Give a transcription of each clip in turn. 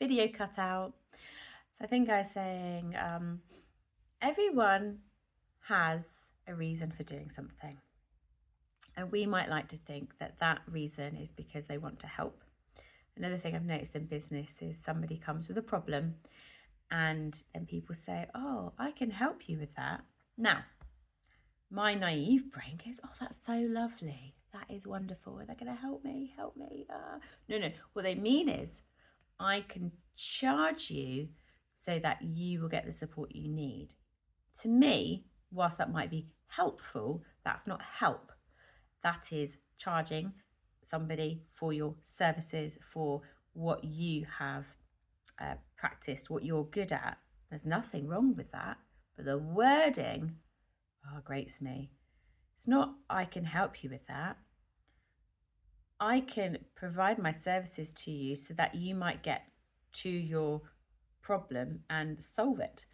video cut out. So I think I was saying everyone has a reason for doing something. And we might like to think that that reason is because they want to help. Another thing I've noticed in business is somebody comes with a problem and people say, oh, I can help you with that. Now, my naive brain goes, oh, that's so lovely. That is wonderful. Are they going to help me? Help me. No. What they mean is I can charge you so that you will get the support you need. To me, whilst that might be helpful, that's not help. That is charging somebody for your services, for what you have practiced, what you're good at. There's nothing wrong with that. But the wording, grates me. It's not, I can help you with that. I can provide my services to you so that you might get to your problem and solve it.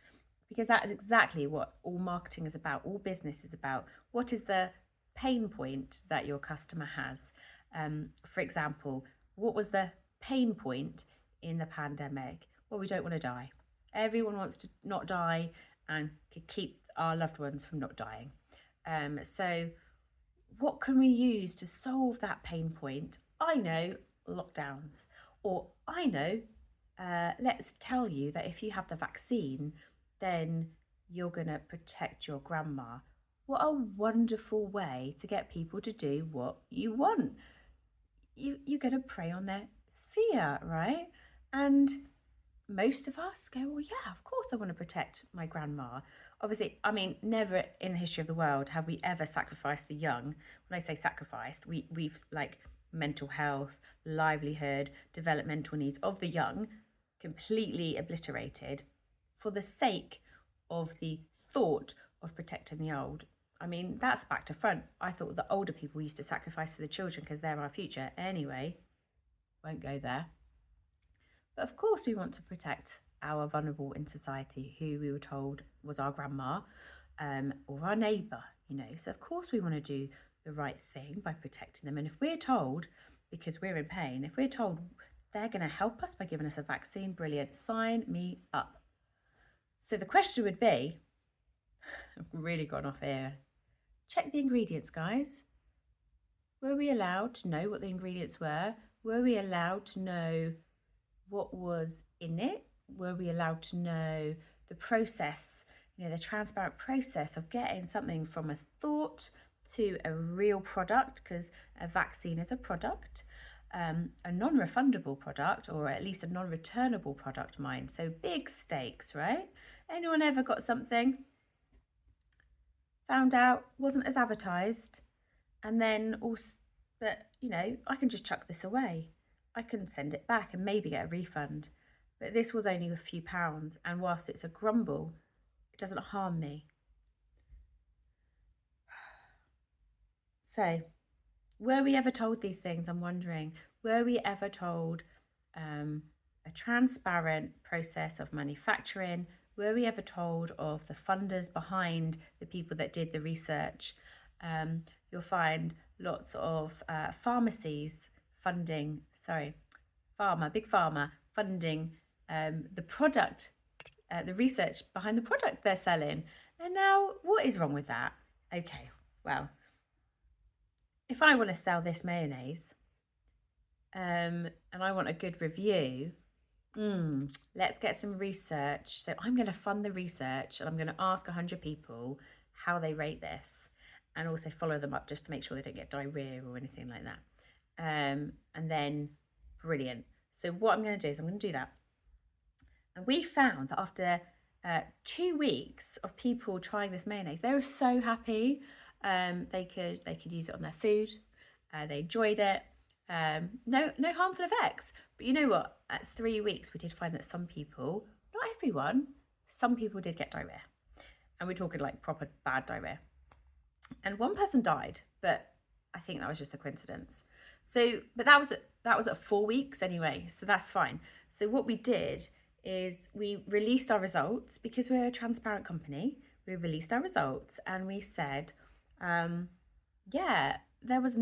Because that is exactly what all marketing is about, all business is about. What is the pain point that your customer has? For example, what was the pain point in the pandemic? Well, we don't want to die. Everyone wants to not die and keep our loved ones from not dying. So what can we use to solve that pain point? I know, lockdowns. Or I know, let's tell you that if you have the vaccine, then you're going to protect your grandma. What a wonderful way to get people to do what you want. You're going to prey on their fear, right? And most of us go, well, yeah, of course I want to protect my grandma. Obviously, I mean, never in the history of the world have we ever sacrificed the young. When I say sacrificed, we've like mental health, livelihood, developmental needs of the young completely obliterated for the sake of the thought of protecting the old. I mean, that's back to front. I thought the older people used to sacrifice for the children because they're our future. Anyway, won't go there. But of course we want to protect our vulnerable in society, who we were told was our grandma or our neighbour, So of course we want to do the right thing by protecting them. And if we're told, because we're in pain, if we're told they're going to help us by giving us a vaccine, brilliant, sign me up. So the question would be, I've really gone off here, check the ingredients, guys. Were we allowed to know what the ingredients were? Were we allowed to know what was in it? Were we allowed to know the process, the transparent process of getting something from a thought to a real product? Because a vaccine is a product, a non-refundable product, or at least a non-returnable product, mind. So big stakes, right? Anyone ever got something, found out wasn't as advertised, and then also, but I can just chuck this away. I can send it back and maybe get a refund. But this was only a few pounds, and whilst it's a grumble, it doesn't harm me. So, were we ever told these things? I'm wondering. Were we ever told a transparent process of manufacturing? Were we ever told of the funders behind the people that did the research? You'll find lots of big pharma funding the product, the research behind the product they're selling. And now, what is wrong with that? Okay, well, if I want to sell this mayonnaise and I want a good review, let's get some research. So I'm going to fund the research and I'm going to ask 100 people how they rate this, and also follow them up just to make sure they don't get diarrhea or anything like that. And then, brilliant. So what I'm going to do is I'm going to do that. And we found that after 2 weeks of people trying this mayonnaise, they were so happy. They could use it on their food. They enjoyed it. No harmful effects. But you know what? At 3 weeks, we did find that some people, not everyone, some people did get diarrhea. And we're talking like proper bad diarrhea. And one person died, but I think that was just a coincidence. So, but that was at 4 weeks anyway, so that's fine. So what we did is we released our results because we're a transparent company. We released our results and we said, there was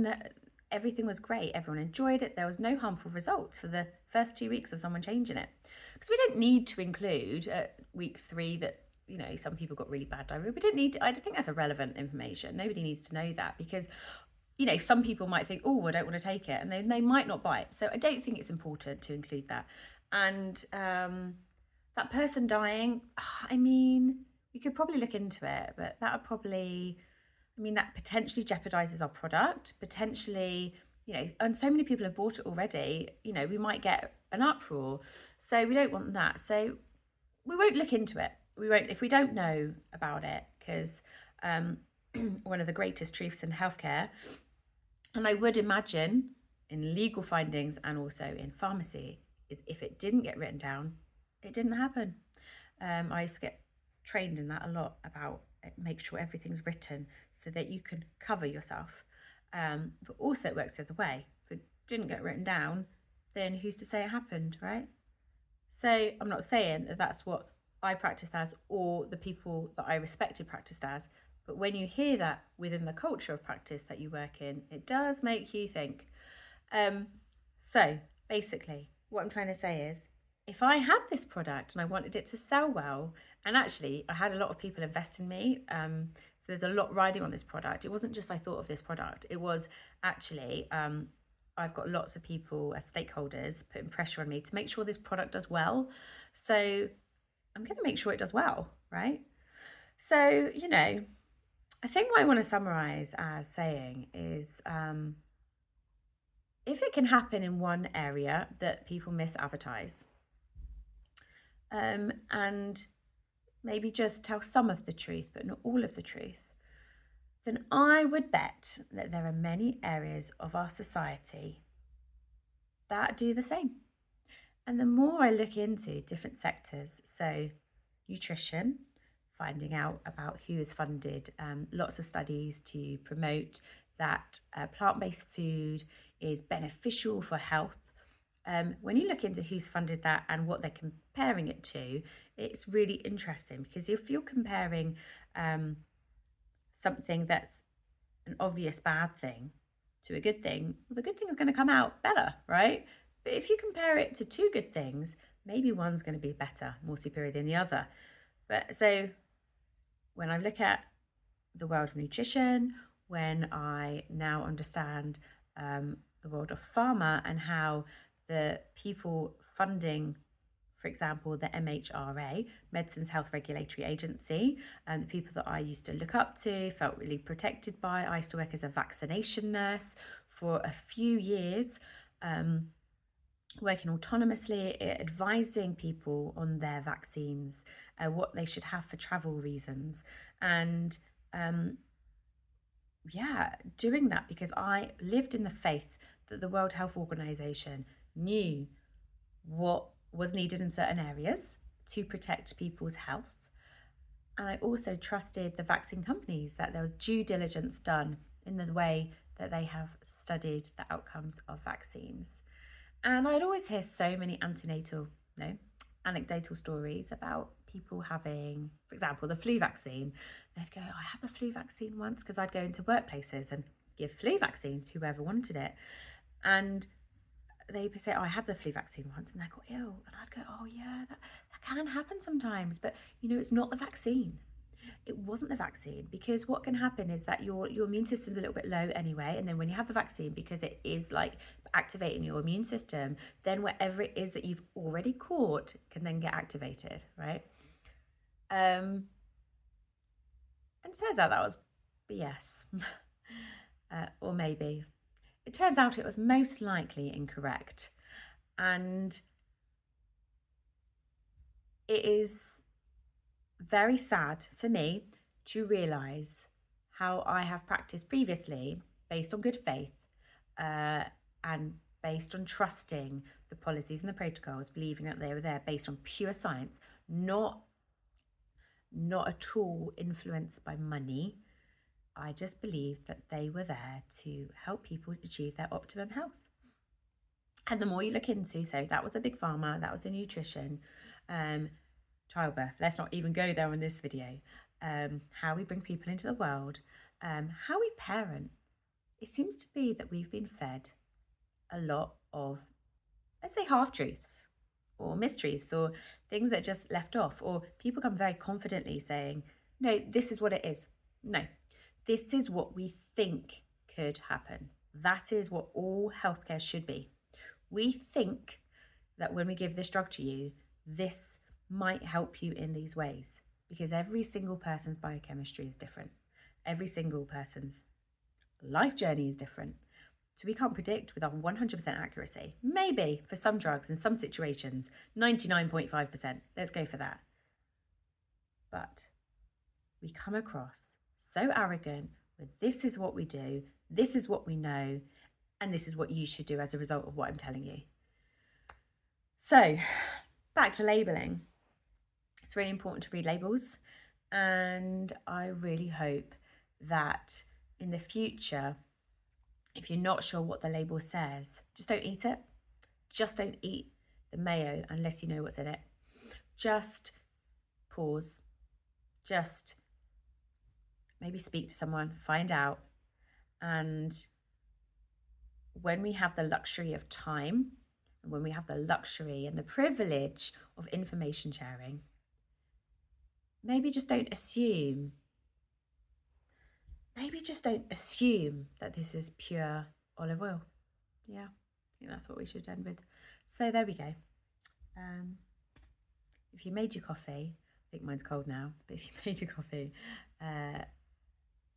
everything was great. Everyone enjoyed it. There was no harmful results for the first 2 weeks of someone changing it. Because we don't need to include at week 3 that, some people got really bad diarrhea. We don't need to, I think that's irrelevant information. Nobody needs to know that because, some people might think, oh, I don't want to take it, and they might not buy it. So I don't think it's important to include that. And that person dying, we could probably look into it, but that would probably, that potentially jeopardizes our product, potentially, and so many people have bought it already, we might get an uproar. So we don't want that. So we won't look into it. We won't, if we don't know about it, because one of the greatest truths in healthcare, and I would imagine in legal findings and also in pharmacy, is if it didn't get written down, it didn't happen. I used to get trained in that a lot about make sure everything's written so that you can cover yourself. But also it works the other way. If it didn't get written down, then who's to say it happened, right? So I'm not saying that that's what I practiced as or the people that I respected practiced as. But when you hear that within the culture of practice that you work in, it does make you think. So basically, what I'm trying to say is, if I had this product and I wanted it to sell well, and actually I had a lot of people invest in me, so there's a lot riding on this product. It wasn't just I thought of this product. It was actually, I've got lots of people as stakeholders putting pressure on me to make sure this product does well. So I'm going to make sure it does well, right? So, I think what I want to summarize as saying is, if it can happen in one area that people misadvertise, and maybe just tell some of the truth, but not all of the truth, then I would bet that there are many areas of our society that do the same. And the more I look into different sectors, so nutrition, finding out about who has funded lots of studies to promote that plant-based food is beneficial for health. When you look into who's funded that and what they're comparing it to, it's really interesting, because if you're comparing something that's an obvious bad thing to a good thing, well, the good thing is going to come out better, right? But if you compare it to two good things, maybe one's going to be better, more superior than the other. But so when I look at the world of nutrition, when I now understand the world of pharma and how the people funding, for example, the MHRA, Medicines Health Regulatory Agency, and the people that I used to look up to, felt really protected by. I used to work as a vaccination nurse for a few years, working autonomously, advising people on their vaccines, what they should have for travel reasons. And doing that because I lived in the faith that the World Health Organization knew what was needed in certain areas to protect people's health. And I also trusted the vaccine companies, that there was due diligence done in the way that they have studied the outcomes of vaccines. And I'd always hear so many anecdotal stories about people having, for example, the flu vaccine. They'd go, I had the flu vaccine once, because I'd go into workplaces and give flu vaccines to whoever wanted it. And they say, I had the flu vaccine once, and they go, ew. And I'd go, oh yeah, that can happen sometimes. But it's not the vaccine. It wasn't the vaccine, because what can happen is that your immune system's a little bit low anyway, and then when you have the vaccine, because it is like activating your immune system, then whatever it is that you've already caught can then get activated, right? And it turns out that was BS. Or maybe it turns out it was most likely incorrect. And it is very sad for me to realise how I have practiced previously based on good faith and based on trusting the policies and the protocols, believing that they were there based on pure science, not at all influenced by money. I just believed that they were there to help people achieve their optimum health. And the more you look into, so that was the big pharma, that was the nutrition, childbirth, let's not even go there in this video, how we bring people into the world, how we parent, it seems to be that we've been fed a lot of, let's say, half-truths or mistruths or things that just left off, or people come very confidently saying, no, this is what it is. No, this is what we think could happen. That is what all healthcare should be. We think that when we give this drug to you, this might help you in these ways, because every single person's biochemistry is different. Every single person's life journey is different. So we can't predict with 100% accuracy. Maybe for some drugs in some situations, 99.5%. Let's go for that. But we come across so arrogant with, this is what we do, this is what we know, and this is what you should do as a result of what I'm telling you. So back to labeling. It's really important to read labels, and I really hope that in the future, if you're not sure what the label says, just don't eat it. Just don't eat the mayo unless you know what's in it. Just pause. Just maybe speak to someone, find out. And when we have the luxury of time, and when we have the luxury and the privilege of information sharing, maybe just don't assume. Maybe just don't assume that this is pure olive oil. Yeah, I think that's what we should end with. So there we go. If you made your coffee, I think mine's cold now, but if you made your coffee, I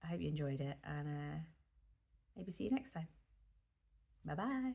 hope you enjoyed it, and maybe see you next time. Bye-bye.